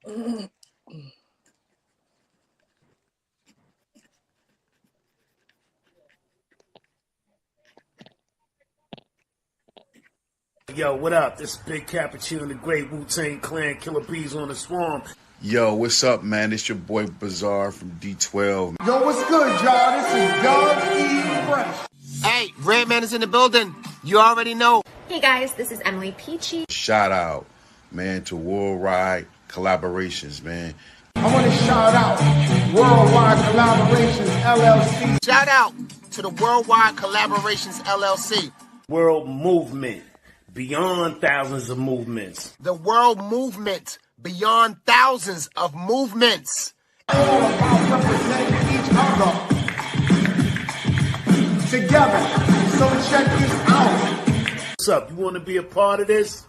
Yo, what up? This is Big Cappuccino and the Great Wu-Tang Clan, Killer Bees on the Swarm. Yo, what's up, man? It's your boy Bizarre from D12. Yo, what's good, y'all? This is Doug E. Fresh. Hey, Redman is in the building. You already know. Hey guys, this is Emily Peachy. Shout out, man, to Worldwide Collaborations, man. I want to shout out Worldwide Collaborations, LLC. Shout out to the Worldwide Collaborations, LLC. World movement, beyond thousands of movements. The world movement, beyond thousands of movements. All about representing each other together. So check this out. What's up? You want to be a part of this?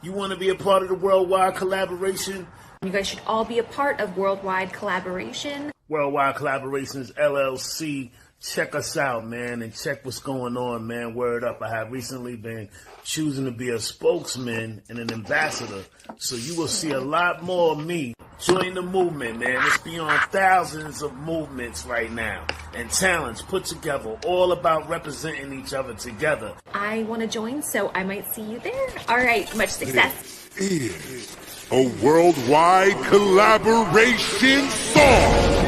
You want to be a part of the Worldwide Collaboration? You guys should all be a part of Worldwide Collaboration. Worldwide Collaborations, LLC. Check us out, man, and check what's going on, man. Word up. I have recently been choosing to be a spokesman and an ambassador, so you will see a lot more of me. Join the movement, man. It's beyond thousands of movements right now and talents put together, all about representing each other together. I want to join, so I might see you there. All right, much success. It is a worldwide collaboration song.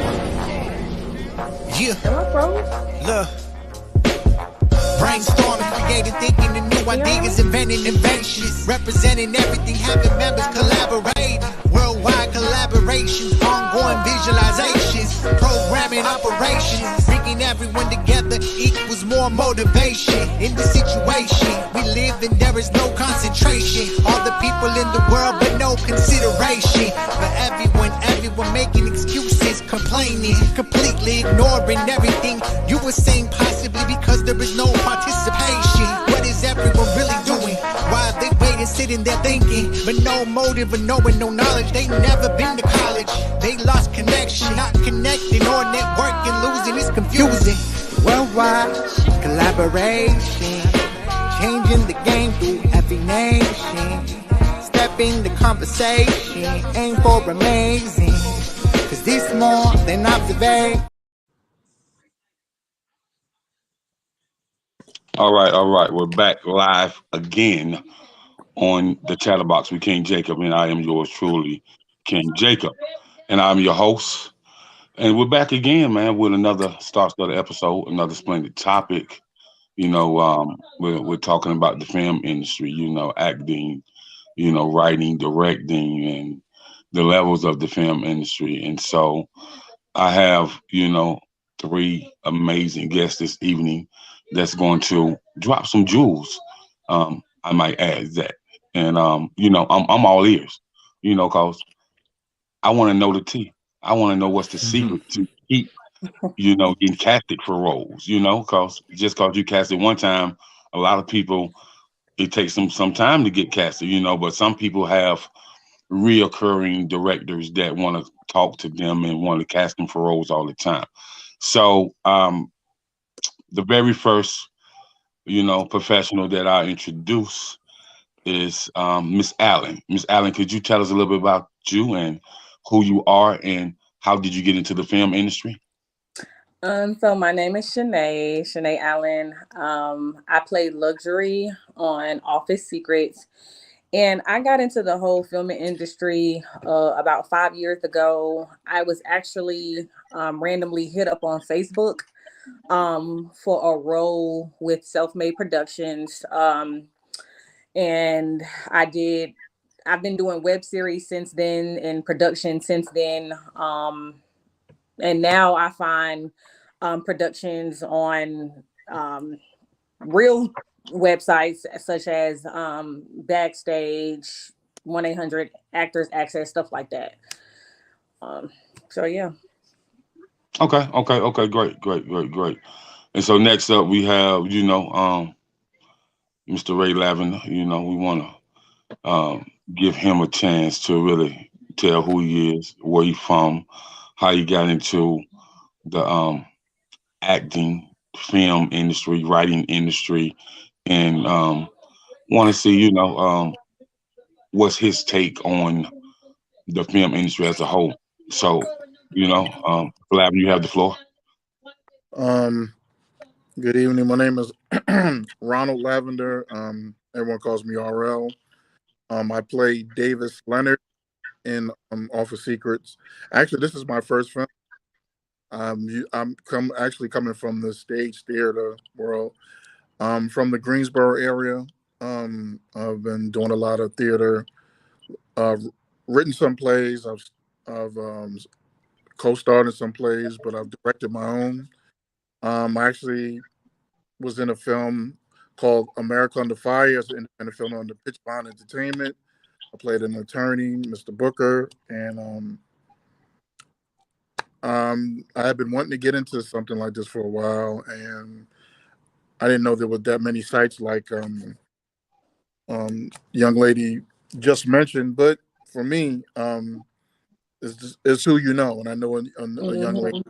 Yeah. Look. Brainstorming, creating, thinking the new ideas, inventing inventions, representing everything, having members collaborate. Worldwide collaborations, ongoing visualizations, programming operations, bringing everyone together equals more motivation. In the situation we live in, there is no concentration. All the people in the world, but no consideration for everyone making excuses, complaining, completely ignoring everything you were saying, possibly because there is no participation. What is everyone really doing? Why are they waiting, sitting there thinking, but no motive or knowing, no knowledge? They never been to college. They lost connection, not connecting or networking, losing is confusing. Worldwide collaboration, changing the game through every nation. Step in the conversation, aim for amazing, cause this more than observation. All right. We're back live again on the Chatterbox with King Jacob, and I am yours truly, King Jacob, and I'm your host. And we're back again, man, with another star-studded episode, another splendid topic. You know, we're talking about the film industry, you know, acting, you know, writing, directing, and the levels of the film industry. And so I have, you know, 3 amazing guests this evening that's going to drop some jewels. I might add that. And, you know, I'm all ears, you know, because I want to know the tea. I want to know what's the secret to keep, you know, getting casted for roles, you know, because just because you casted one time, a lot of people, it takes them some time to get casted, you know, but some people have reoccurring directors that want to talk to them and want to cast them for roles all the time. So the very first, you know, professional that I introduce is Miss Allen. Miss Allen, could you tell us a little bit about you and who you are and how did you get into the film industry? So my name is Shenée Allen. I played Luxury on Office Secrets, and I got into the whole film industry about 5 years ago. I was actually randomly hit up on Facebook for a role with Self-Made Productions, and I've been doing web series since then and production since then, and now I find productions on real websites such as Backstage, 1-800 Actors Access, stuff like that. So yeah. Okay. Great. And so next up we have, you know, Mr. Ray Lavender. You know, we want to give him a chance to really tell who he is, where he's from, how he got into the acting, film industry, writing industry, and want to see, you know, what's his take on the film industry as a whole. So, Flav, you have the floor. Um, Good evening. My name is Ronald Lavender. Everyone calls me RL. I play Davis Leonard in Office Secrets. Actually, this is my first film. I'm actually coming from the stage theater world. From the Greensboro area. I've been doing a lot of theater. Written some plays. I've co-starred in some plays, but I've directed my own. I actually was in a film called America Under Fire. It's an independent film under Pitch Bond Entertainment. I played an attorney, Mr. Booker, and I had been wanting to get into something like this for a while, and I didn't know there were that many sites like young lady just mentioned. But for me, it's who you know, and I know a young lady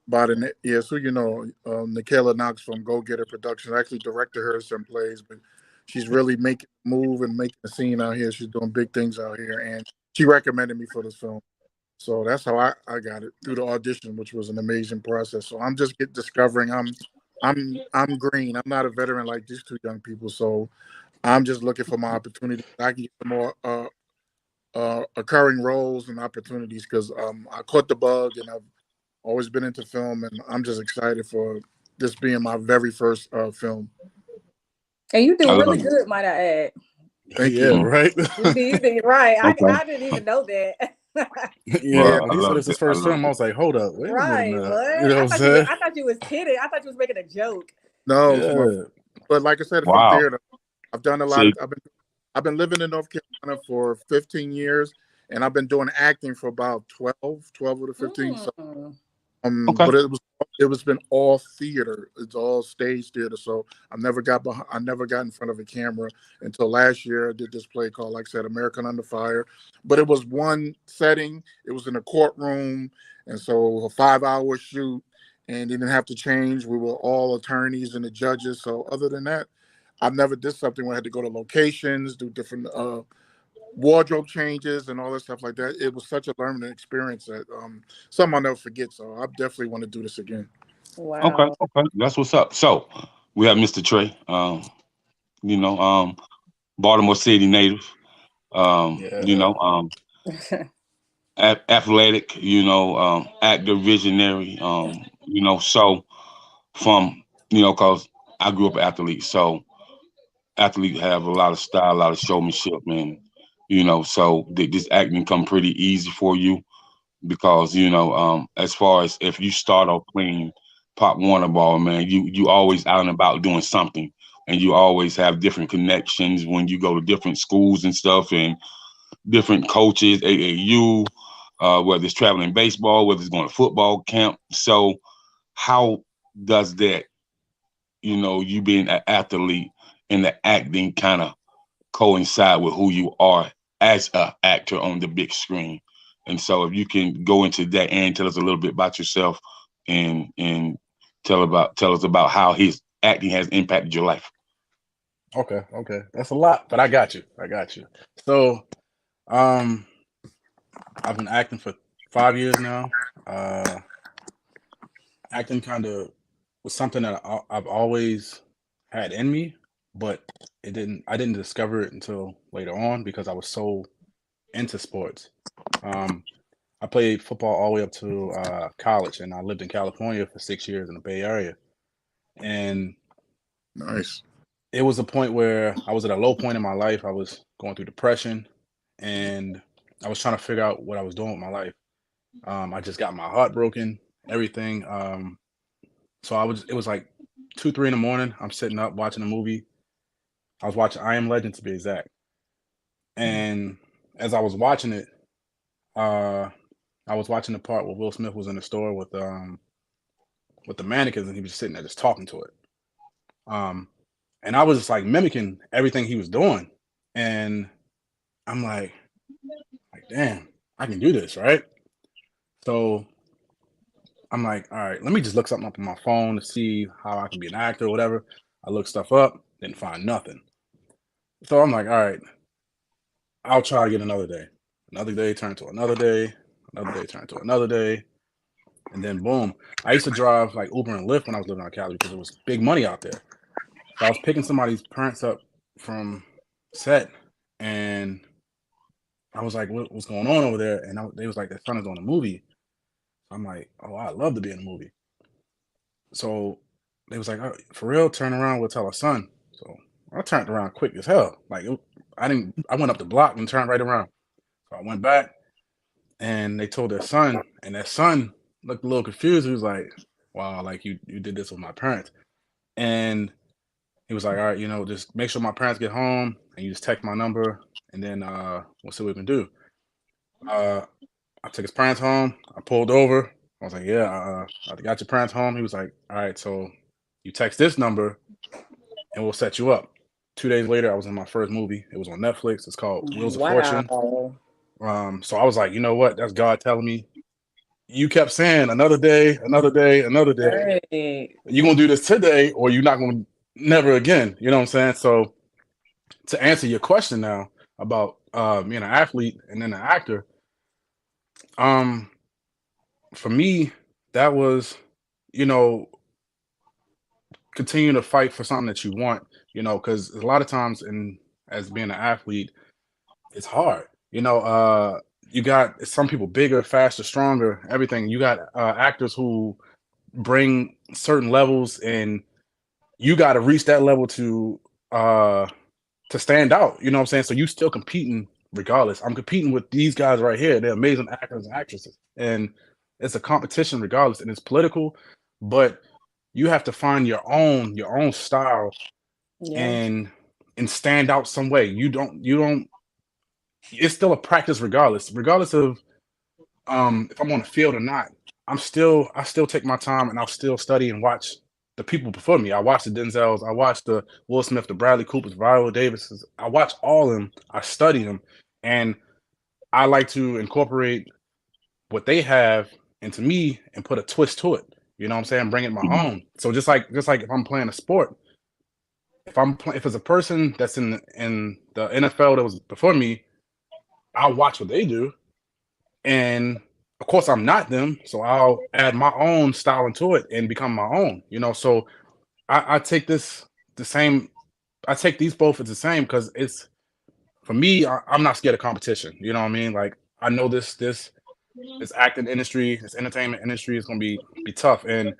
by the it's who you know, Nikayla Knox from Go Getter Productions. I actually directed her some plays, but she's really making a move and making a scene out here. She's doing big things out here, and she recommended me for this film. So that's how I got it, through the audition, which was an amazing process. So I'm just discovering I'm green. I'm not a veteran like these two young people. So I'm just looking for my opportunity. I can get some more occurring roles and opportunities because I caught the bug and I've always been into film, and I'm just excited for this being my very first film. And you do really good, might I add. Thank you. Right. You did right. Okay. I didn't even know that. Yeah, when he said it's his first film, I was like, hold up, wait a minute. What? You know what I'm saying? I thought you was kidding. I thought you was making a joke. No, but like I said, from theater, I've done a lot. I've been living in North Carolina for 15 years, and I've been doing acting for about 12 of the 15. So, but it was been all theater. It's all stage theater. So I never got in front of a camera until last year. I did this play called, like I said, American Under Fire. But it was one setting. It was in a courtroom, and so a 5-hour shoot, and didn't have to change. We were all attorneys and the judges. So other than that, I've never did something where I had to go to locations, do different wardrobe changes and all that stuff like that. It was such a learning experience that something I'll never forget. So I definitely want to do this again. Wow. Okay, that's what's up. So we have Mr. Trey, Baltimore City native, athletic, actor, visionary, so from, cause I grew up an athlete, so athletes have a lot of style, a lot of showmanship, and so did this acting come pretty easy for you? Because as far as if you start off playing Pop Warner ball, man, you always out and about doing something, and you always have different connections when you go to different schools and stuff, and different coaches, AAU, whether it's traveling baseball, whether it's going to football camp. So how does that, you being an athlete and the acting kind of coincide with who you are as an actor on the big screen? And so if you can go into that and tell us a little bit about yourself and tell us about how his acting has impacted your life. Okay. That's a lot, but I got you. So I've been acting for 5 years now. Acting kind of was something that I've always had in me, but I didn't discover it until later on because I was so into sports. I played football all the way up to college, and I lived in California for 6 years in the Bay Area. And nice. It was a point where I was at a low point in my life. I was going through depression, and I was trying to figure out what I was doing with my life. I just got my heart broken, everything. So it was like 2, 3 in the morning. I'm sitting up watching a movie. I was watching I Am Legend, to be exact. And as I was watching it, I was watching the part where Will Smith was in the store with the mannequins, and he was just sitting there just talking to it. And I was just like mimicking everything he was doing. And I'm like, damn, I can do this, right? So I'm like, all right, let me just look something up on my phone to see how I can be an actor or whatever. I looked stuff up, didn't find nothing. So I'm like, all right, I'll try again another day. Another day turned to another day. Another day turned to another day. And then boom. I used to drive like Uber and Lyft when I was living out in Cali because there was big money out there. So I was picking somebody's parents up from set, and I was like, what's going on over there? And they was like, their son is on a movie. I'm like, oh, I'd love to be in a movie. So they was like, oh, for real, turn around, we'll tell our son. So I turned around quick as hell. Like I went up the block and turned right around. So I went back, and they told their son, and their son looked a little confused. He was like, wow, like you did this with my parents. And he was like, all right, just make sure my parents get home and you just text my number, and then we'll see what we can do. I took his parents home. I pulled over. I was like, yeah, I got your parents home. He was like, all right, so you text this number and we'll set you up. 2 days later, I was in my first movie. It was on Netflix. It's called Wheels of Fortune. So I was like, you know what? That's God telling me. You kept saying another day, another day, another day. Right. You're going to do this today, or you're not going to never again. You know what I'm saying? So to answer your question now about being an athlete and then an actor, for me, that was, continue to fight for something that you want, because a lot of times as being an athlete, it's hard. You got some people bigger, faster, stronger, everything. You got actors who bring certain levels, and you got to reach that level to stand out. You know what I'm saying? So you still competing regardless. I'm competing with these guys right here. They're amazing actors and actresses, and it's a competition regardless, and it's political, but you have to find your own style and stand out some way. You don't. It's still a practice regardless of if I'm on the field or not. I still take my time, and I'll still study and watch the people before me. I watch the Denzels, I watch the Will Smith, the Bradley Coopers, Viola Davises. I watch all of them. I study them, and I like to incorporate what they have into me and put a twist to it. You know what I'm saying? Bring it my own. So just like if I'm playing a sport, if it's a person that's in the NFL that was before me, I'll watch what they do, and of course I'm not them, so I'll add my own style into it and become my own. So I take this the same. I take these both as the same because it's for me. I'm not scared of competition. You know what I mean? Like I know this acting industry, this entertainment industry is gonna be tough, and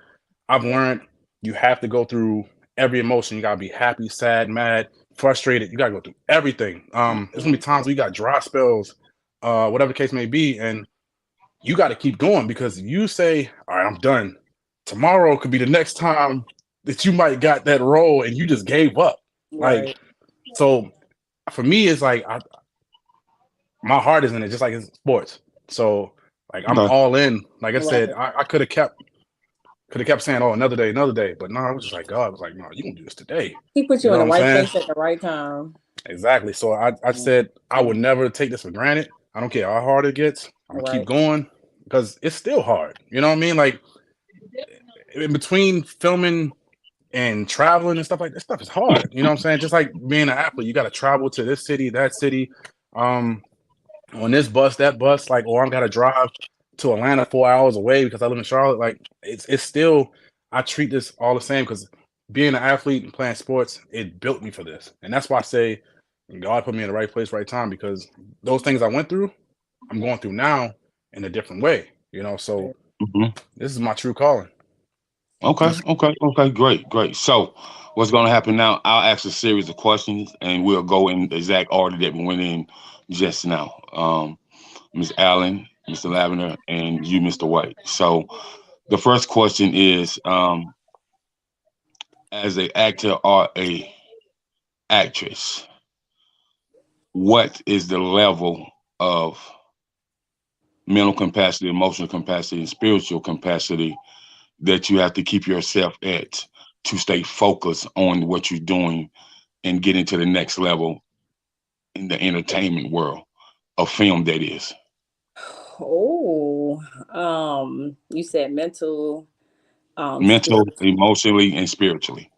I've learned you have to go through every emotion. You gotta be happy, sad, mad, frustrated. You gotta go through everything. There's gonna be times where you got dry spells, whatever the case may be, and you got to keep going, because if you say, all right, I'm done, tomorrow could be the next time that you might got that role and you just gave up. Right. Like, so for me, it's like my heart is in it, just like in sports. So like I'm all in. Like I said, I could have kept saying, oh, another day, but no, I was just like, God, I was like, no, you gonna do this today. He put you in the right place at the right time. Exactly. So I said I would never take this for granted. I don't care how hard it gets. I'm gonna keep going, because it's still hard. You know what I mean? Like in between filming and traveling and stuff like that, stuff is hard. You know what I'm saying? Just like being an athlete, you got to travel to this city, that city, on this bus, that bus, like, or I'm gotta drive to Atlanta 4 hours away because I live in Charlotte. Like it's still, I treat this all the same, because being an athlete and playing sports, it built me for this. And that's why I say God put me in the right place, right time, because those things I went through, I'm going through now in a different way, so this is my true calling. Okay, great. So what's going to happen now, I'll ask a series of questions, and we'll go in the exact order that we went in just now. Ms. Allen, Mr. Lavender, and you, Mr. White. So the first question is, as an actor or a actress, what is the level of mental capacity, emotional capacity, and spiritual capacity that you have to keep yourself at to stay focused on what you're doing and get into the next level in the entertainment world of film, that is? Oh, you said mental, emotionally, and spiritually.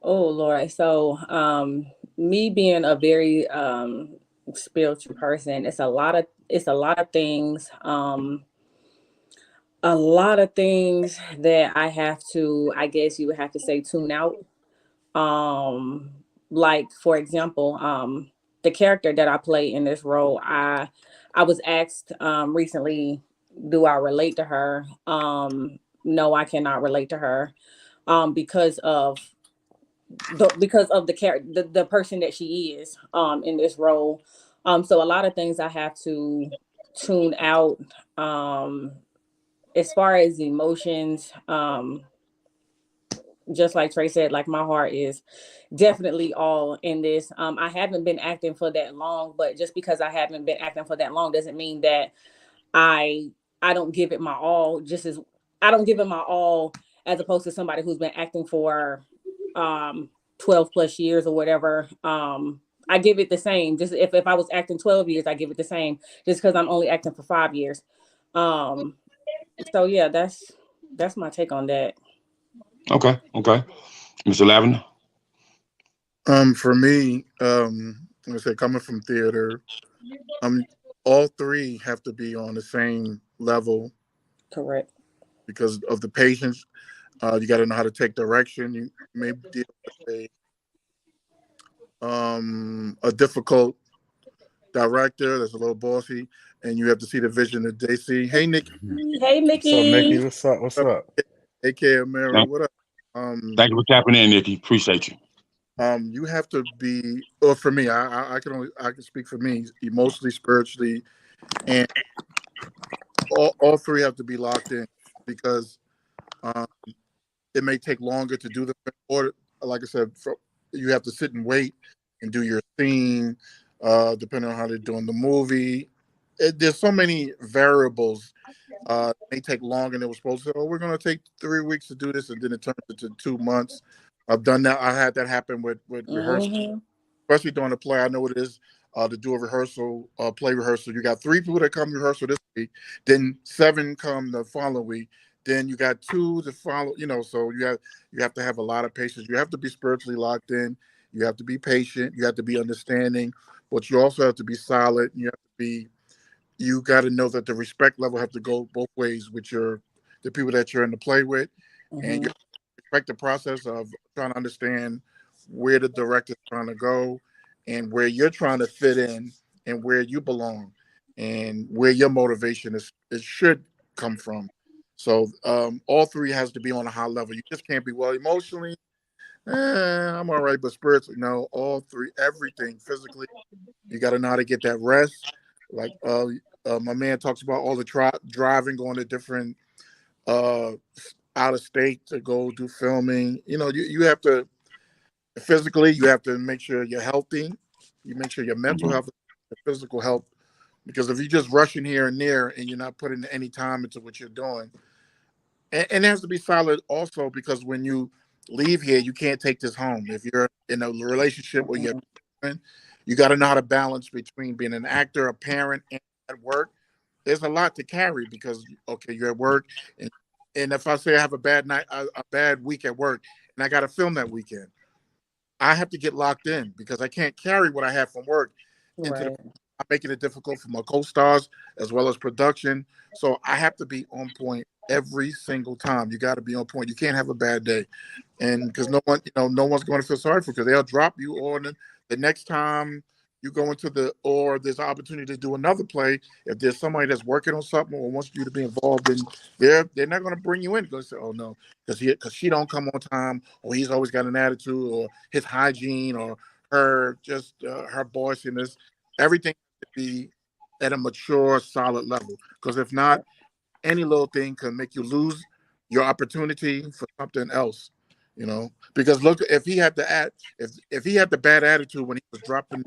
Oh Lord. So me being a very spiritual person. It's a lot of things. A lot of things that I have to, I guess you would have to say, tune out. Um, like for example, the character that I play in this role, I was asked recently, do I relate to her? No, I cannot relate to her because of the character, the person that she is in this role. So a lot of things I have to tune out. As far as emotions, just like Trey said, like my heart is definitely all in this. I haven't been acting for that long, but just because I haven't been acting for that long doesn't mean that I I don't give it my all. Just as I don't give it my all as opposed to somebody who's been acting for 12 plus years or whatever. I give it the same. Just if I was acting 12 years, I give it the same. Just because I'm only acting for 5 years. So yeah, that's my take on that. Okay, okay. Mr. Lavender? For me, like I said, coming from theater, all three have to be on the same level. Correct. Because of the patience, you got to know how to take direction. You may deal with a difficult director that's a little bossy, and you have to see the vision that they see. Hey, Nikki. Hey, What's up, Nikki? Nikki. What's up? What's up? AKA Mary, what up? Thank you for tapping in, Nikki. Appreciate you. You have to be, or for me, I can speak for me, emotionally, spiritually, and all three have to be locked in because it may take longer to do the, or like I said, you have to sit and wait and do your scene, depending on how they're doing the movie. There's so many variables. It may take longer than it was supposed to. Oh, we're going to take 3 weeks to do this, and then it turns into 2 months. I've done that. I had that happen with rehearsal, especially during the play. I know what it is to do a rehearsal, play rehearsal. You got 3 people that come rehearsal this week, then 7 come the following week. Then you got 2 to follow. So you have to have a lot of patience. You have to be spiritually locked in. You have to be patient. You have to be understanding, but you also have to be solid. You got to know that the respect level have to go both ways with the people that you're in the play with, and you respect the process of trying to understand where the director's trying to go and where you're trying to fit in and where you belong and where your motivation should come from. So all three has to be on a high level. You just can't be, well, emotionally, I'm all right, but spiritually, no, all three, everything, physically, you got to know how to get that rest. Like my man talks about all the driving, going to different out of state to go do filming. You have to physically, you have to make sure you're healthy. You make sure your mental health, your physical health, because if you're just rushing here and there and you're not putting any time into what you're doing, and it has to be solid also, because when you leave here, you can't take this home. If you're in a relationship where you got to know how to balance between being an actor, a parent, and at work. There's a lot to carry because, okay, you're at work, and if I say I have a bad night, a bad week at work, and I got to film that weekend, I have to get locked in because I can't carry what I have from work into I'm making it difficult for my co-stars as well as production. So I have to be on point every single time. You got to be on point. You can't have a bad day, and because no one's going to feel sorry for you, because they'll drop you on the next time you go into or there's an opportunity to do another play. If there's somebody that's working on something or wants you to be involved in, they're not going to bring you in because they say, oh no, because she don't come on time, or he's always got an attitude, or his hygiene, or her her bossiness. Everything to be at a mature, solid level. Because if not, any little thing can make you lose your opportunity for something else. Because look, if he had if he had the bad attitude when he was dropping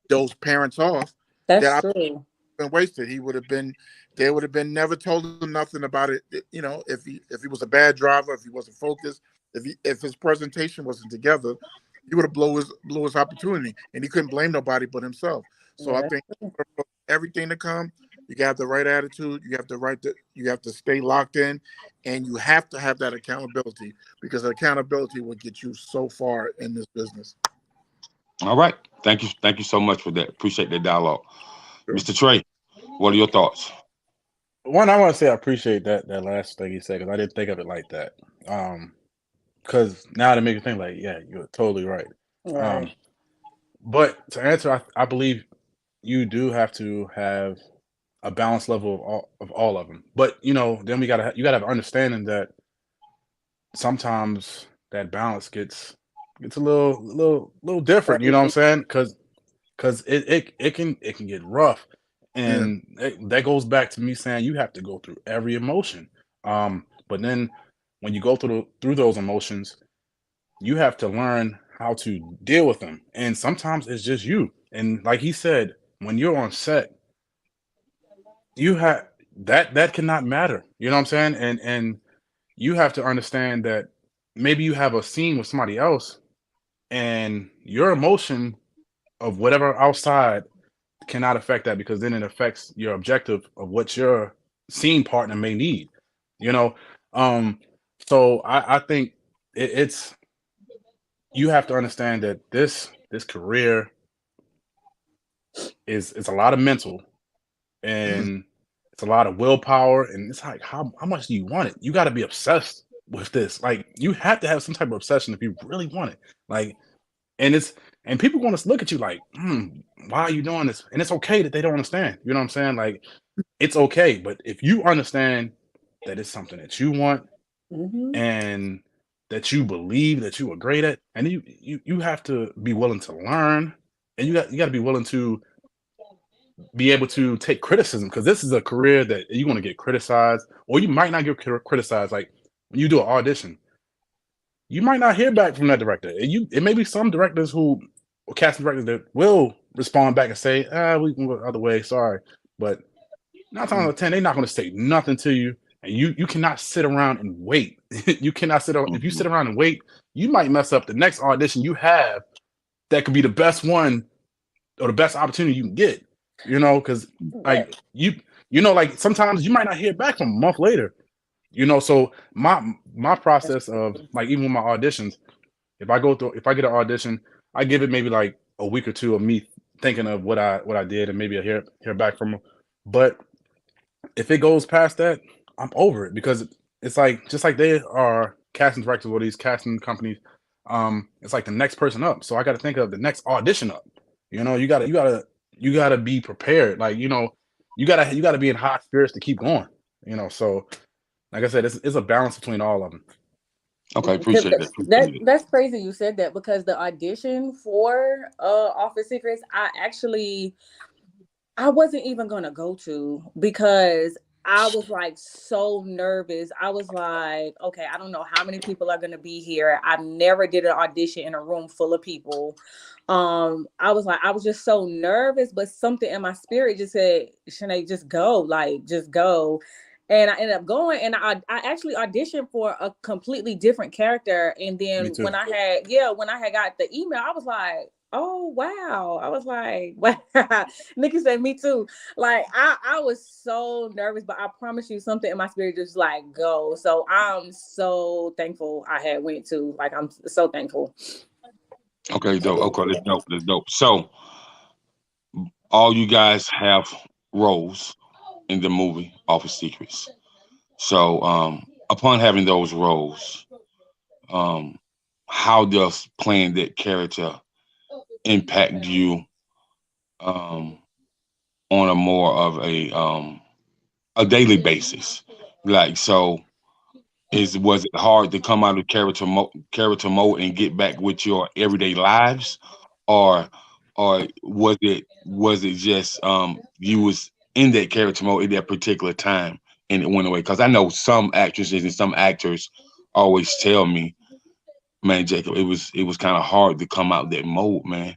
those parents off, that's true. Been wasted. They would have been never told him nothing about it. If he was a bad driver, if he wasn't focused, if his presentation wasn't together, he would have blew his opportunity, and he couldn't blame nobody but himself. So I think everything to come, you got to have the right attitude. You have to stay locked in, and you have to have that accountability, because accountability will get you so far in this business. All right. Thank you so much for that. Appreciate that dialogue. Mr. Trey, what are your thoughts? One, I want to say I appreciate that last thing you said, because I didn't think of it like that. Because now to make you think, like, yeah, you're totally right. Right. But to answer, I believe you do have to have a balanced level of all of them. But then you gotta have understanding that sometimes that balance gets a little different. You know what I'm saying? Because it can get rough, and that goes back to me saying you have to go through every emotion. But then when you go through those emotions, you have to learn how to deal with them. And sometimes it's just you. And like he said, when you're on set, you have that cannot matter. You know what I'm saying? And you have to understand that maybe you have a scene with somebody else, and your emotion of whatever outside cannot affect that, because then it affects your objective of what your scene partner may need. So I think it's you have to understand that this career is a lot of mental, and it's a lot of willpower, and it's like how much do you want it? You got to be obsessed with this. Like, you have to have some type of obsession if you really want it. Like, and people want to look at you like, why are you doing this? And it's okay that they don't understand. You know what I'm saying? Like, it's okay. But if you understand that it's something that you want, and that you believe that you are great at, and you have to be willing to learn, and you got to be willing to be able to take criticism, because this is a career that you're going to get criticized, or you might not get criticized. Like, when you do an audition, you might not hear back from that director. It may be some directors or casting directors that will respond back and say, we can go the other way, sorry. But 9 times out of 10, they're not going to say nothing to you. And you cannot sit around and wait. You cannot sit around. If you sit around and wait, you might mess up the next audition you have that could be the best one or the best opportunity you can get. Because like like sometimes you might not hear back from a month later. So my process of, like, even with my auditions, if I get an audition, I give it maybe like a week or two of me thinking of what I did, and maybe I hear back from them. But if it goes past that, I'm over it, because it's like, just like they are casting directors or these casting companies, it's like the next person up. So I got to think of the next audition up. You gotta be prepared. Like, you gotta be in hot spirits to keep going. So like I said, it's a balance between all of them. Okay, appreciate it. That's crazy you said that, because the audition for Office Secrets, I wasn't even gonna go to, because I was like so nervous. I was like, okay, I don't know how many people are gonna be here. I never did an audition in a room full of people. I was just so nervous, but something in my spirit just said, Shenee, just go, like, just go. And I ended up going, and I actually auditioned for a completely different character. And then when I had got the email, I was like, oh wow. I was like, wow. Nikki said, me too. Like, I was so nervous, but I promise you, something in my spirit just like, go. So I'm so thankful I had went to. Like, I'm so thankful. Okay, dope. Okay, that's dope. So all you guys have roles in the movie Office Secrets. So upon having those roles, how does playing that character impact you on a more of a daily basis? Like, so was it hard to come out of character mode and get back with your everyday lives, or was it just you was in that character mode at that particular time and it went away? Because I know some actresses and some actors always tell me, man, Jacob, it was kind of hard to come out that mode, man.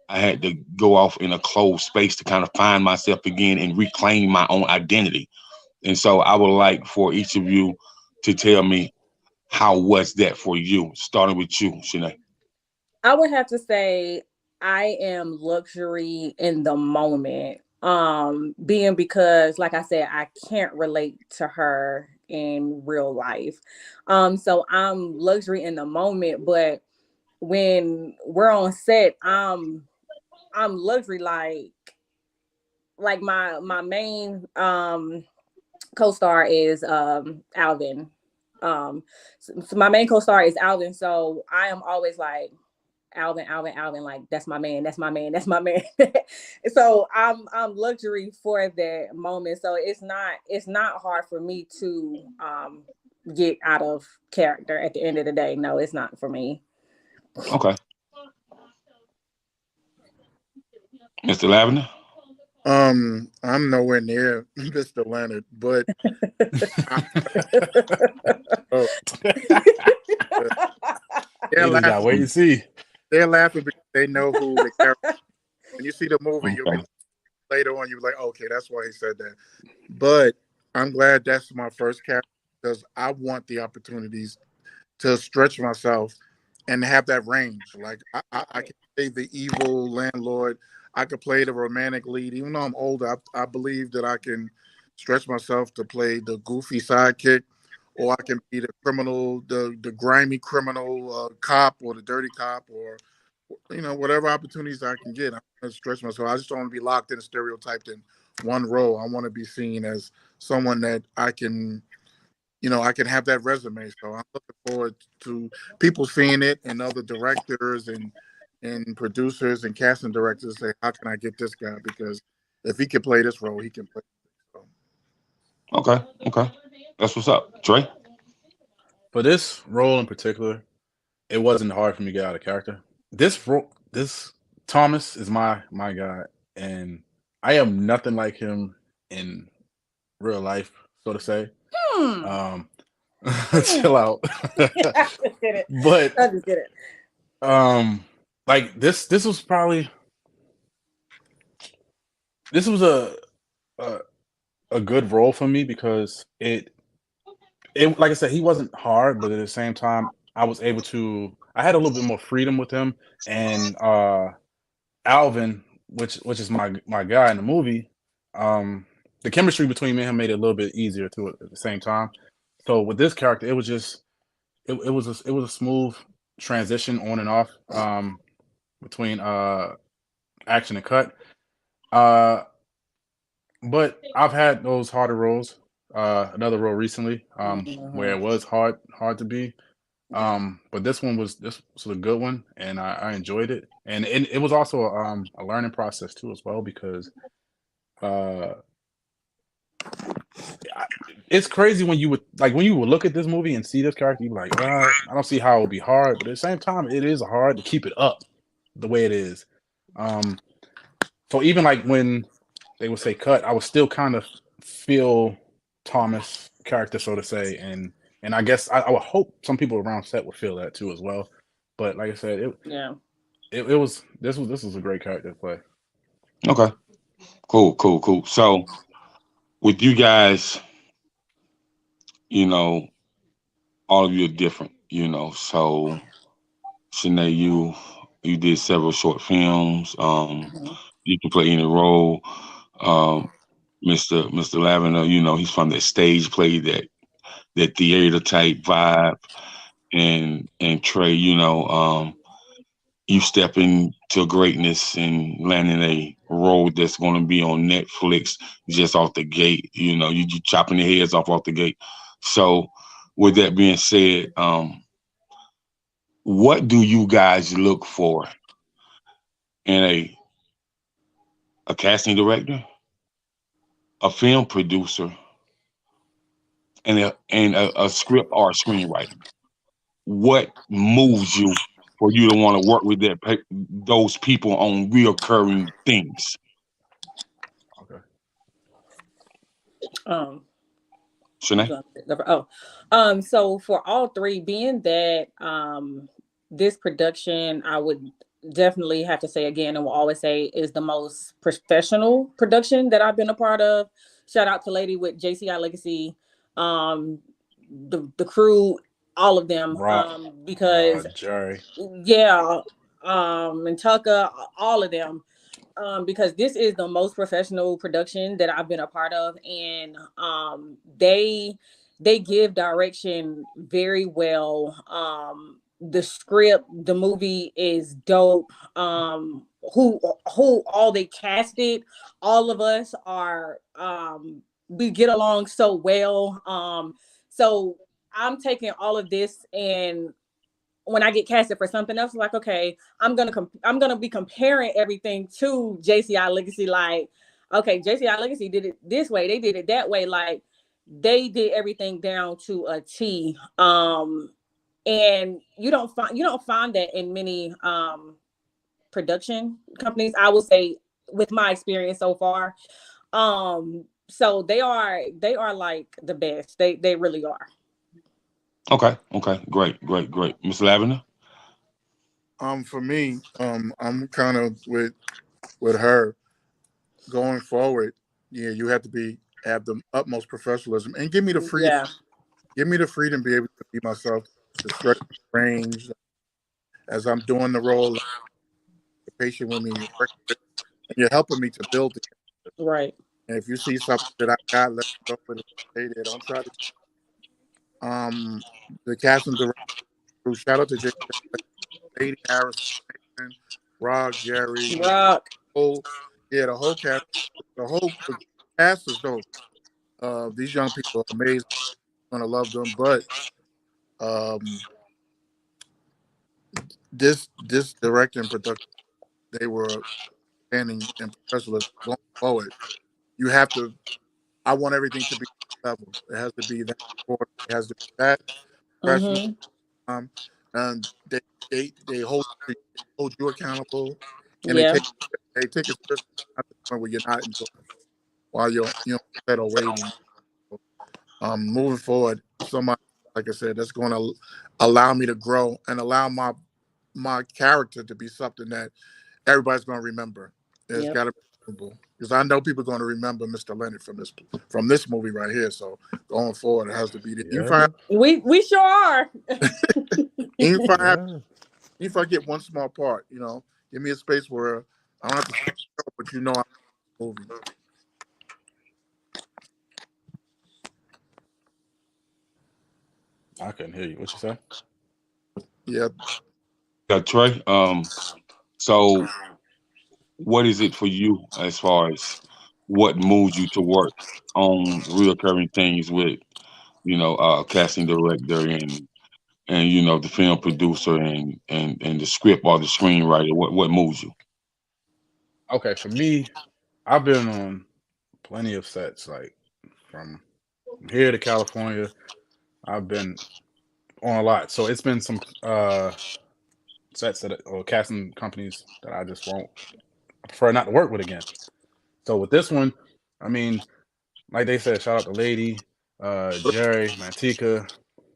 I had to go off in a closed space to kind of find myself again and reclaim my own identity. And so I would like for each of you to tell me, how was that for you? Starting with you, Shenee. I would have to say I am luxury in the moment. Being because, like I said, I can't relate to her in real life. So I'm luxury in the moment, but when we're on set, luxury, like my main co-star is Alvin. So my main co-star is Alvin, so I am always like Alvin, like that's my man. So I'm luxury for that moment. So it's not hard for me to get out of character at the end of the day. No, it's not for me. Okay. Mr. Lavender? I'm nowhere near Mr. Leonard, but yeah, wait and see. They're laughing because they know who the character. When you see the movie, you'll be later on. You're like, okay, that's why he said that. But I'm glad that's my first character because I want the opportunities to stretch myself and have that range. Like I can play the evil landlord. I could play the romantic lead. Even though I'm older, I believe that I can stretch myself to play the goofy sidekick, or I can be the criminal, the grimy criminal cop, or the dirty cop, or whatever opportunities I can get. I'm going to stretch myself. I just don't want to be locked in, stereotyped in one role. I want to be seen as someone that I can, I can have that resume. So I'm looking forward to people seeing it, and other directors and producers and casting directors say, how can I get this guy? Because if he can play this role, he can play. Okay. That's what's up. Trey? For this role in particular, it wasn't hard for me to get out of character. This Thomas is my guy, and I am nothing like him in real life, so to say. Chill out. I just did it. But I just did it. Like this was probably a good role for me because it like I said, he wasn't hard, but at the same time I had a little bit more freedom with him. And Alvin, which is my guy in the movie, the chemistry between me and him made it a little bit easier too at the same time. So with this character, it was just it was a smooth transition on and off between action and cut. But I've had those harder roles. Another role recently where it was hard to be. But this was a good one, and I enjoyed it. And it was also a learning process too as well, because it's crazy when you would look at this movie and see this character, you're like, I don't see how it would be hard, but at the same time, it is hard to keep it up the way it is. So even like when they would say cut, I would still kind of feel Thomas' character, so to say, and I guess I would hope some people around set would feel that too as well. But like I said, this was a great character to play. Okay, cool. So with you guys, all of you are different, So Shenee, you did several short films. You can play any role. Mr. Lavender, he's from that stage play, that theater type vibe. And Trey, you step into greatness and landing a role that's going to be on Netflix just off the gate. You chopping the heads off the gate. So with that being said, what do you guys look for in a casting director, a film producer, and a script or a screenwriter? What moves you for you to want to work with those people on reoccurring things? Okay. Shenee? So for all three, being that this production, I would definitely have to say again, and will always say, is the most professional production that I've been a part of. Shout out to Lady with JCI Legacy, the crew, all of them, because Jerry, and Tucker, all of them. Because this is the most professional production that I've been a part of, and they give direction very well. The script, the movie is dope. who all they casted, all of us are we get along so well. So I'm taking all of this, and when I get casted for something else, like, okay, I'm gonna be comparing everything to JCI Legacy. Like, okay, JCI Legacy did it this way, they did it that way. Like, they did everything down to a T. And you don't find that in many production companies, I would say, with my experience so far. So they are like the best. They really are. Okay, great. Mr. Lavender? For me, I'm kind of with her going forward. Yeah, you have to have the utmost professionalism and give me the freedom. Yeah. Give me the freedom to be able to be myself, to stretch the range as I'm doing the role. You're patient with me, and you're helping me to build it. Right. And if you see something that I got, let's go with it. Stay there. Don't try to. The casting director. Shout out to J. Lady Harris, Rock, Jerry, Rock. The whole cast. The cast is dope. These young people are amazing. I'm gonna love them, but this director and production, they were standing in professionalism going forward. You have to. I want everything to be level. It has to be that important. It has to be that professional. And they hold you accountable, and Yeah. they take it seriously at the point where you're not enjoying while you're set or waiting. Moving forward, somebody, like I said, that's going to allow me to grow and allow my character to be something that everybody's going to remember. It's got to be memorable, because I know people are going to remember Mr. Leonard from this movie right here. So going forward, it has to be there. We sure are. If I get one small part, give me a space where I don't have to, but I'm movie. I couldn't hear you. What you say? Yeah. Trey. So what is it for you as far as what moves you to work on reoccurring things with, casting director and the film producer and the script or the screenwriter? What moves you? Okay, for me, I've been on plenty of sets, like from here to California. I've been on a lot, so it's been some sets or casting companies that I just won't prefer not to work with again. So with this one, I mean, like they said, shout out to Lady, Jerry, Mantika,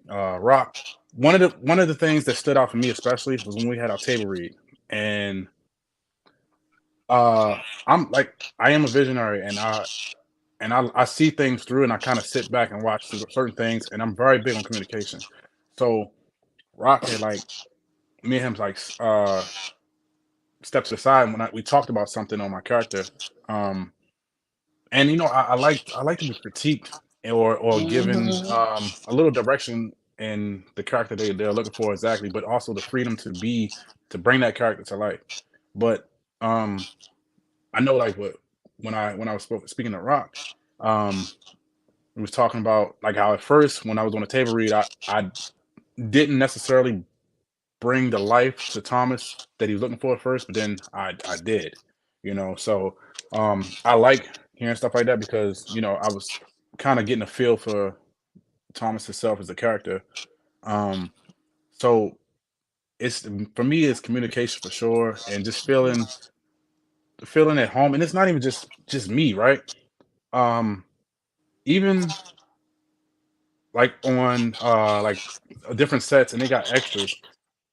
Rock. One of the things that stood out for me especially was when we had our table read, and I am a visionary, and I see things through, and I kind of sit back and watch certain things, and I'm very big on communication. So Rock had me and him steps aside when we talked about something on my character, and I like to be critiqued or given a little direction in the character they're looking for exactly, but also the freedom to bring that character to life. But I know when I was speaking to Rock, we was talking about how at first when I was on the table read, I didn't necessarily bring the life to Thomas that he was looking for at first, but then I did, so I like hearing stuff like that because I was kind of getting a feel for Thomas himself as a character. So it's, for me, it's communication for sure, and just feeling at home. And it's not even just me, right? Even on different sets and they got extras,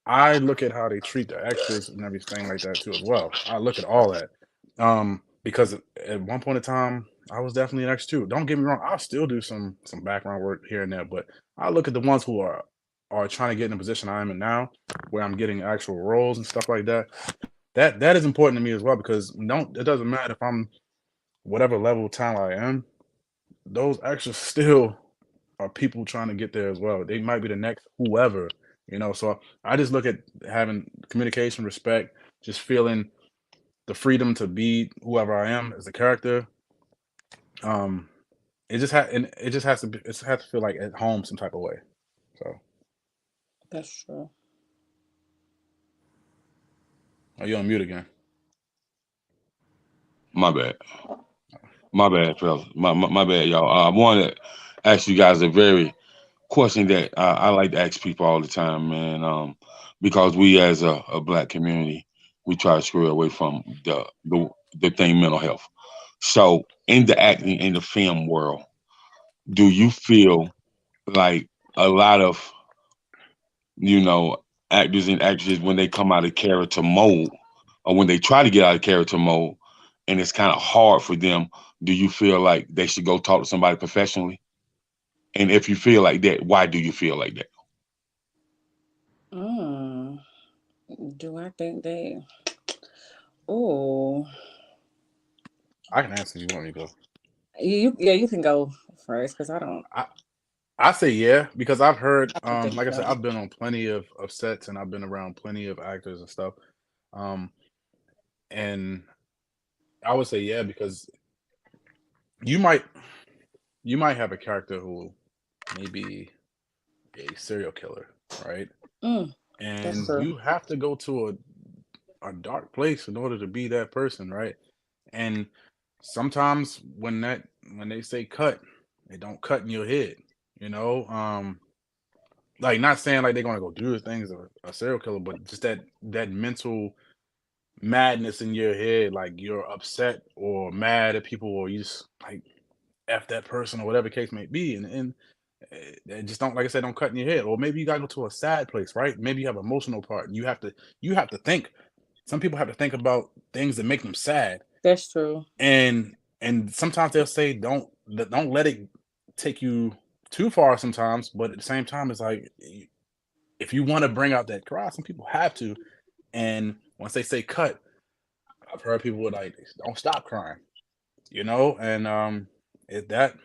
I look at how they treat the extras and everything like that too as well. I look at all that. Because at one point in time, I was definitely an extra too. Don't get me wrong, I'll still do some background work here and there, but I look at the ones who are trying to get in the position I am in now, where I'm getting actual roles and stuff like that. That is important to me as well, because it doesn't matter if I'm whatever level of talent I am, those extras still are people trying to get there as well. They might be the next whoever, so I just look at having communication, respect, just feeling the freedom to be whoever I am as a character. It just has to be, it has to feel like at home some type of way. So That's true. are you on mute again? My bad. My bad, fellas. My bad, y'all. I want to ask you guys a very question that I like to ask people all the time, man. Because we as a black community, we try to screw away from the thing mental health. So in the acting in the film world, do you feel like a lot of you know actors and actresses when they come out of character mode or when they try to get out of character mode and it's kind of hard for them, do you feel like they should go talk to somebody professionally? And if you feel like that, why do you feel like that? Mm. Do I think they? Oh, I can answer. You want me to go? you can go first because I don't. I say yeah, because I've heard, I don't think like I said, so. I've been on plenty of sets and I've been around plenty of actors and stuff. Um, and I would say yeah, because you might have a character who may be a serial killer, right? That's And true. you have to go to a dark place in order to be that person, right? And sometimes when they say cut, they don't cut in your head, you know. Like not saying like they're gonna go do things or a serial killer, but just that mental madness in your head, like you're upset or mad at people, or you just like f that person or whatever the case may be, and they just don't, like I said, don't cut in your head. Or maybe you gotta go to a sad place, right? Maybe you have emotional part, and you have to think. Some people have to think about things that make them sad, That's true. and sometimes they'll say don't let it take you too far sometimes, but at the same time it's like if you want to bring out that cry, some people have to. And once they say cut, I've heard people would like don't stop crying, you know. And it that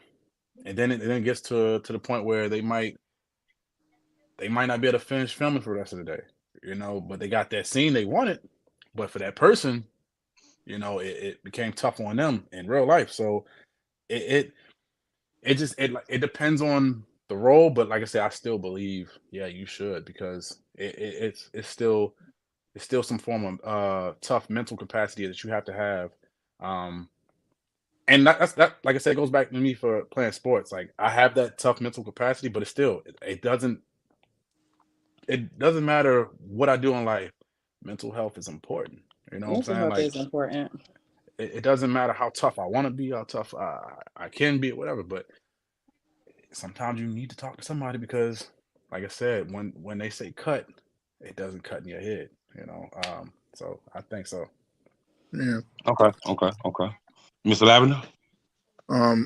and then it gets to the point where they might not be able to finish filming for the rest of the day, you know, but they got that scene they wanted. But for that person, you know, it became tough on them in real life. So it it depends on the role, but like I said, I still believe, yeah, you should, because it's still some form of tough mental capacity that you have to have. And that like I said, it goes back to me for playing sports. Like I have that tough mental capacity, but it doesn't matter what I do in life. Mental health is important. You know what I'm Mental saying? health Like is important. it doesn't matter how tough I want to be, how tough I can be, or whatever. But sometimes you need to talk to somebody because, like I said, when they say cut, it doesn't cut in your head. You know. So I think so. Yeah. Okay. Mr. Lavender?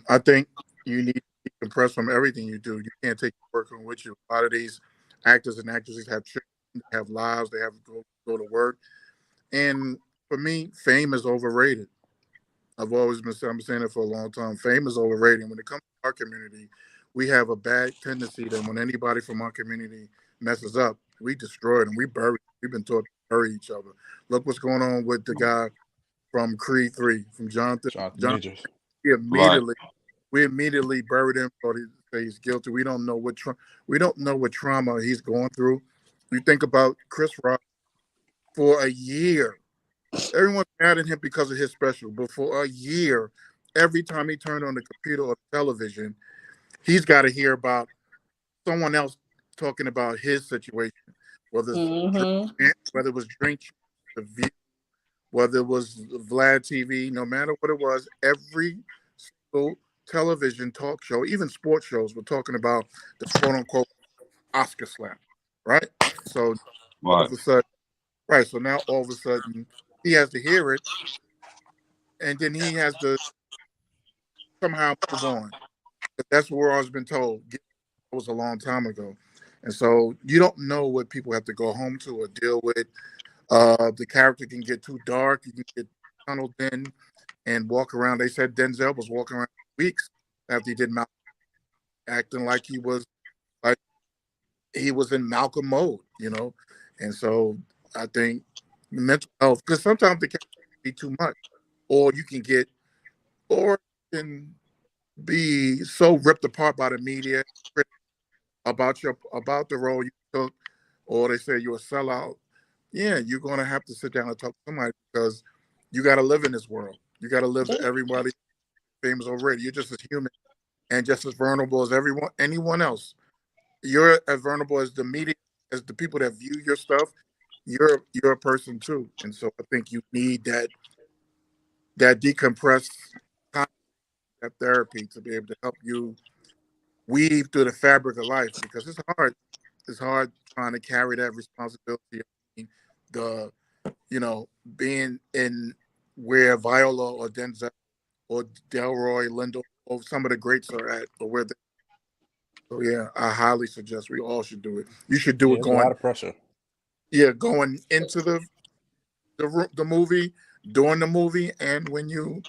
I think you need to decompress from everything you do. You can't take your work on with you. A lot of these actors and actresses have children, they have lives, they have to go to work. And for me, fame is overrated. I've always been saying it for a long time. Fame is overrated. When it comes to our community, we have a bad tendency that when anybody from our community messes up, we destroy them. We bury. We've been taught to bury each other. Look what's going on with the guy from Creed 3, from Jonathan. Majors. Right. We immediately buried him, thought he's guilty. We don't know what trauma he's going through. You think about Chris Rock for a year. Everyone's mad at him because of his special, but for a year, every time he turned on the computer or television, he's got to hear about someone else talking about his situation, whether it was Drink, The View, whether it was Vlad TV, no matter what it was, every single television talk show, even sports shows, were talking about the quote-unquote Oscar slap, right? So all of a sudden, so now all of a sudden he has to hear it, and then he has to somehow move on. But that's what we're always been told. It was a long time ago. And so you don't know what people have to go home to or deal with. The character can get too dark. You can get tunneled in and walk around. They said Denzel was walking around weeks after he did Malcolm, acting like he was in Malcolm mode, you know. And so I think mental health, because sometimes the character can be too much, or you can get, or you can be so ripped apart by the media about the role you took, or they say you're a sellout. Yeah, you're gonna have to sit down and talk to somebody because you got to live in this world. You got to live. Everybody famous already. You're just as human and just as vulnerable as anyone else. You're as vulnerable as the media, as the people that view your stuff. You're a person too, and so I think you need that decompressed that therapy to be able to help you weave through the fabric of life, because it's hard. It's hard trying to carry that responsibility. Being in where Viola or Denzel or Delroy Lindo or some of the greats are at, or where. So yeah, I highly suggest we all should do it. You should do it going. A lot of pressure. Yeah, going into the movie, during the movie, and when you're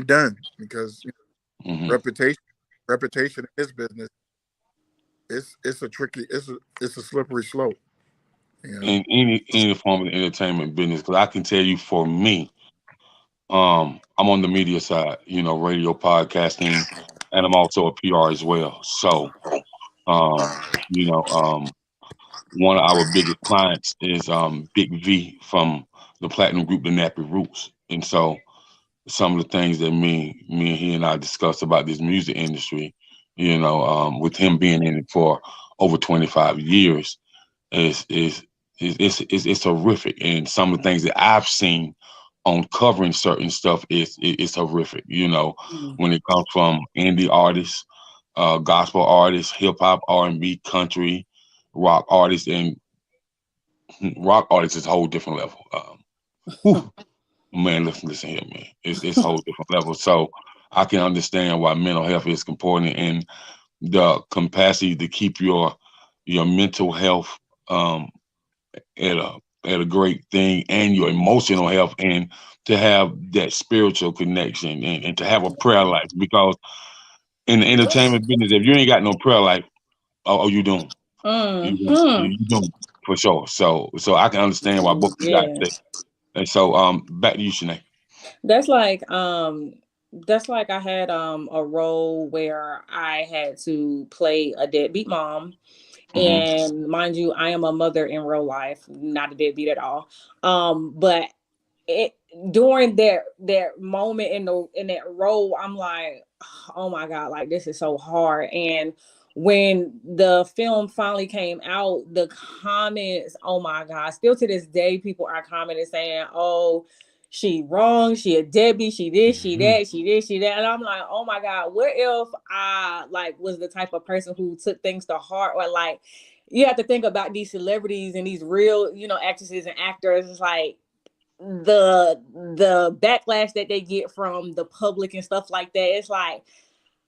done, because reputation in this business, it's a slippery slope. In any form of entertainment business, because I can tell you, for me, I'm on the media side, radio, podcasting, and I'm also a PR as well. So, one of our biggest clients is Big V from the Platinum Group, the Nappy Roots, and so some of the things that me and he and I discussed about this music industry, with him being in it for over 25 years, it's horrific. And some of the things that I've seen on covering certain stuff is horrific. When it comes from indie artists, gospel artists, hip hop, R&B, country, rock artists, and rock artists is a whole different level. Man, listen here, man. It's a whole different level. So I can understand why mental health is important, and the capacity to keep your mental health at a great thing, and your emotional health, and to have that spiritual connection, and to have a prayer life. Because in the entertainment business, if you ain't got no prayer life, you doomed. You doomed for sure. So I can understand why both you got that. And so back to you, Shenee. That's like I had a role where I had to play a deadbeat mom. And mind you, I am a mother in real life, not a deadbeat at all. But during that moment in that role, I'm like, oh my God, like this is so hard. And when the film finally came out, the comments, oh my God, still to this day, people are commenting saying, oh, she wrong, she a deadbeat, she this, she that, she this, she that. And I'm like, oh my God, what if I was the type of person who took things to heart? Or like, you have to think about these celebrities and these real, actresses and actors. It's like the backlash that they get from the public and stuff like that. It's like,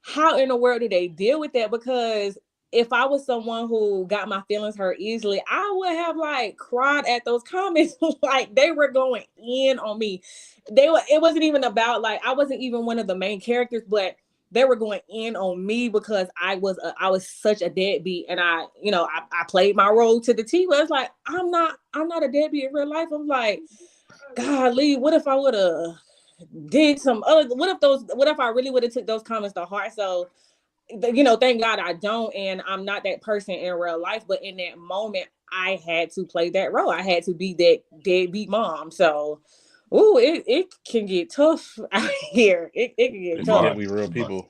how in the world do they deal with that? Because if I was someone who got my feelings hurt easily, I would have cried at those comments. Like they were going in on me. It wasn't even about I wasn't even one of the main characters, but they were going in on me because I was such a deadbeat, and I played my role to the T. But it's like I'm not a deadbeat in real life. I'm like, golly, what if I would have did some other? What if I really would have took those comments to heart? So, thank God I don't, and I'm not that person in real life. But in that moment, I had to play that role. I had to be that deadbeat mom. So, it can get tough out here. It can get tough. Yeah, we real people.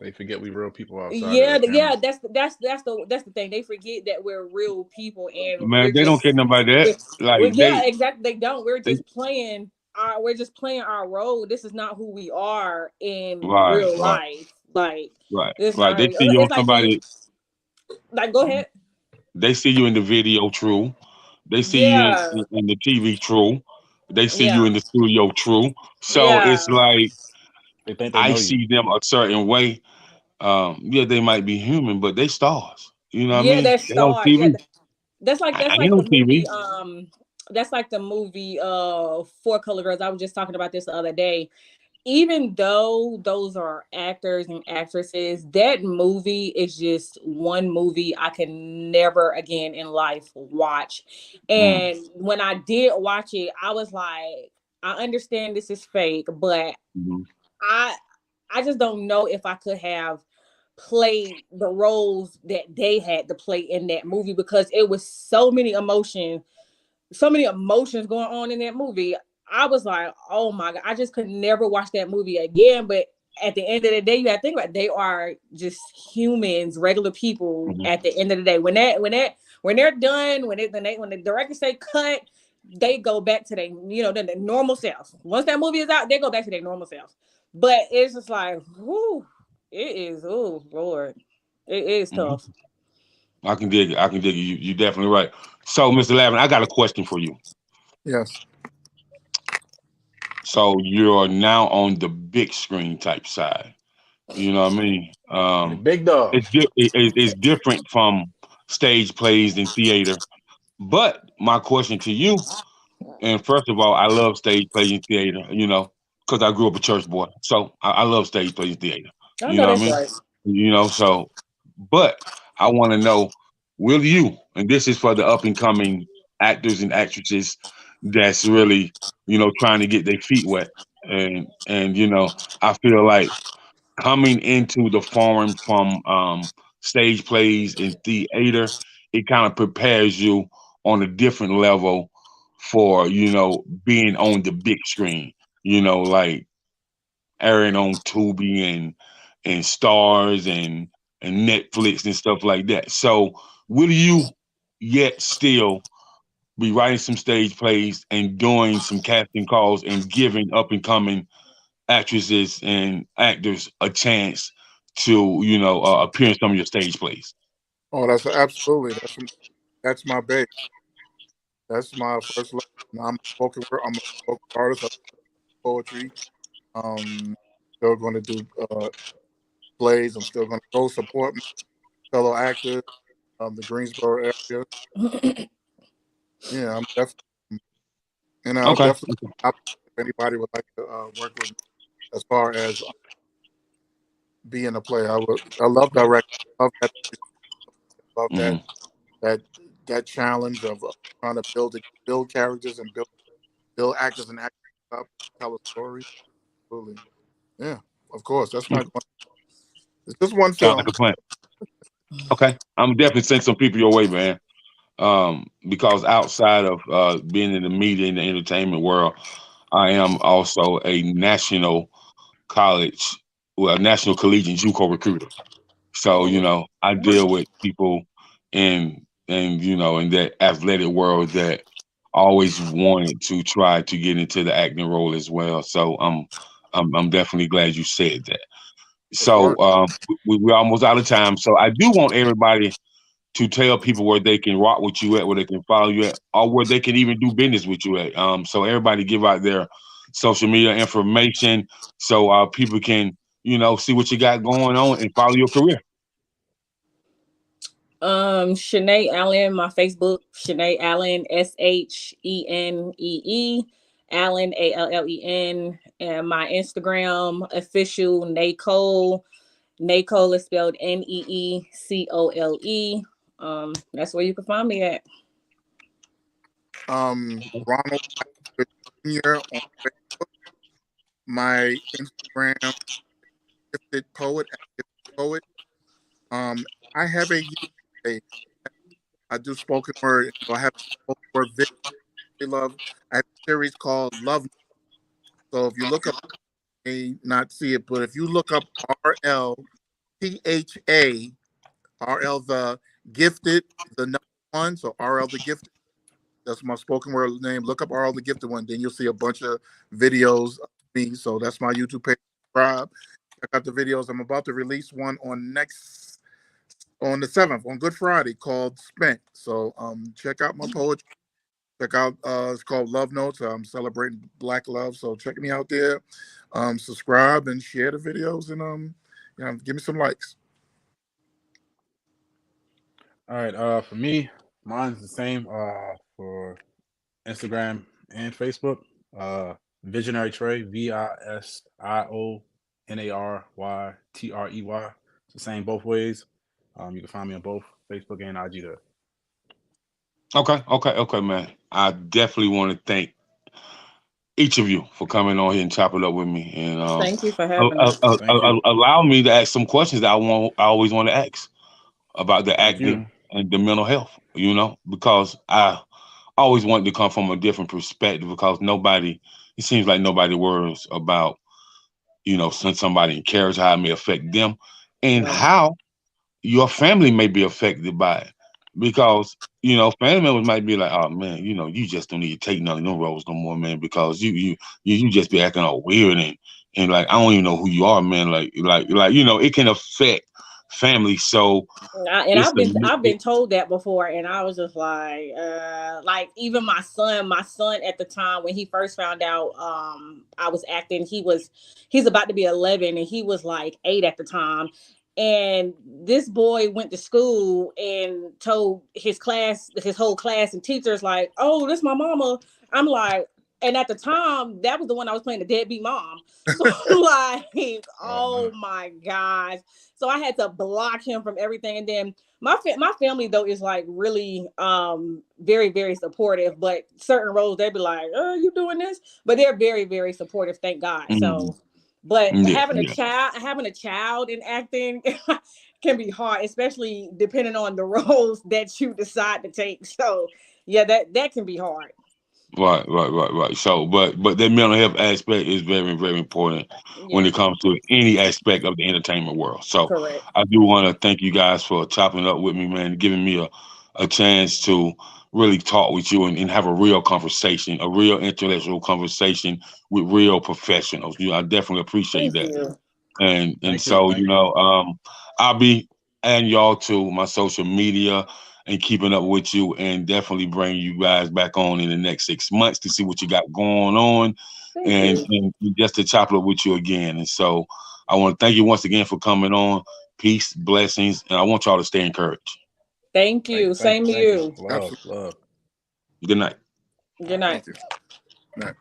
They forget we real people outside. Yeah. That's the thing. They forget that we're real people, and man, they don't care about that. Exactly. They don't. We're just playing our role. This is not who we are in real life. Right. They see you on somebody. Go ahead. They see you in the video, true. They see you in the TV, true. They see you in the studio, true. So it's like they think they I know see them a certain way. They might be human, but they stars. You know what I mean? They're stars. TV. That's like the movie. That's like the movie 4 Color Girls. I was just talking about this the other day. even though those are actors and actresses, that movie is just one movie I can never again in life watch. And when I did watch it, I was like, I understand this is fake, but I I just don't know if I could have played the roles that they had to play in that movie because it was so many emotions going on in that movie. I was like, oh my God, I just could never watch that movie again. But at the end of the day, you got to think about it, they are just humans, regular people at the end of the day. When they're done, when the director say cut, they go back to their normal self. Once that movie is out, they go back to their normal self. But it's just like, whoo, it is, oh Lord. It is tough. I can dig it. I can dig it. You're definitely right. So, Mr. Lavin, I got a question for you. Yes. So you're now on the big screen type side. You know what I mean? Big dog. It's different from stage plays and theater. But my question to you, and first of all, I love stage plays and theater, because I grew up a church boy. So I love stage plays and theater. I You know know what I that's mean? right. But I want to know, will you, and this is for the up and coming actors and actresses that's really, trying to get their feet wet. And I feel like coming into the forum from stage plays and theater, it kind of prepares you on a different level for, being on the big screen, like airing on Tubi and Stars and Netflix and stuff like that. So will you yet still be writing some stage plays and doing some casting calls and giving up and coming actresses and actors a chance to, appear in some of your stage plays? Oh, that's absolutely that's my base. That's my first love. I'm a spoken word. I'm a spoken artist of poetry. Still going to do plays. I'm still going to go support my fellow actors, the Greensboro area. Yeah, I'm definitely, and I'll Okay. definitely, if anybody would like to work with me as far as being a player, I love directing. Love Mm-hmm. that challenge of trying to build characters and build actors and actors up, tell a story. Absolutely. Yeah, of course. That's not going. It's just one Sounds like film. a plan. Okay. I'm definitely sending some people your way, man. Because outside of being in the media and the entertainment world, I am also a national national collegiate JUCO recruiter. So, I deal with people in that athletic world that always wanted to try to get into the acting role as well. So I'm definitely glad you said that. So we're almost out of time. So I do want everybody to tell people where they can rock with you at, where they can follow you at, or where they can even do business with you at. So everybody give out their social media information so people can, see what you got going on and follow your career. Shenée Allen, my Facebook, Shenée Allen, SHENEE, Allen, ALLEN, and my Instagram, official Nicole. Nicole is spelled NEECOLE. That's where you can find me at. Ronald Jr. on Facebook. My Instagram, Gifted Poet, Poet. I have a YouTube page. I do spoken word. So I have spoken word video. Love. I have a series called Love. So if you look up, you may not see it, but if you look up RLTHA, RL the Gifted, the number one, so RL the Gifted. That's my spoken word name. Look up RL the Gifted one, then you'll see a bunch of videos of me. So that's my YouTube page. Subscribe. Check out the videos. I'm about to release one on the 7th, on Good Friday, called Spent. So check out my poetry. Check out it's called Love Notes. I'm celebrating Black love. So check me out there. Subscribe and share the videos and give me some likes. All right. For me, mine's the same. For Instagram and Facebook. Visionary Trey, VISIONARYTREY. It's the same both ways. You can find me on both Facebook and IG there. Okay, man. I definitely want to thank each of you for coming on here and chopping up with me, and thank you for having us. allow me to ask some questions that I always want to ask about the acting and the mental health. You know, because I always wanted to come from a different perspective, because it seems like nobody worries about, you know, since somebody in carriage, how it may affect them, and how your family may be affected by it. Because, you know, family members might be like, oh man, you know, you just don't need to take none of them roles no more, man, because you just be acting all weird and like, I don't even know who you are, man. Like, you know, it can affect family. So I've been told that before, and I was just like even my son at the time when he first found out I was acting, he's about to be 11, and he was like 8 at the time. And this boy went to school and told his whole class and teachers, like, oh, this my mama. I'm like, and at the time, that was the one I was playing, the deadbeat mom. So like, oh my gosh. So I had to block him from everything. And then my family, though, is like really very, very supportive. But certain roles, they'd be like, oh, you doing this? But they're very, very supportive, thank God. So, but having a child in acting can be hard, especially depending on the roles that you decide to take. So yeah, that can be hard. Right. So, but that mental health aspect is very, very important when it comes to any aspect of the entertainment world. So, correct. I do want to thank you guys for chopping up with me, man, giving me a chance to really talk with you and have a real conversation, a real intellectual conversation with real professionals. You know, I definitely appreciate that. And so, you know, I'll be adding y'all to my social media and keeping up with you, and definitely bring you guys back on in the next 6 months to see what you got going on, and just to chop it up with you again. And so I want to thank you once again for coming on. Peace, blessings, and I want y'all to stay encouraged. Thank you. Same to you. Love. Good night. Good night. Good night.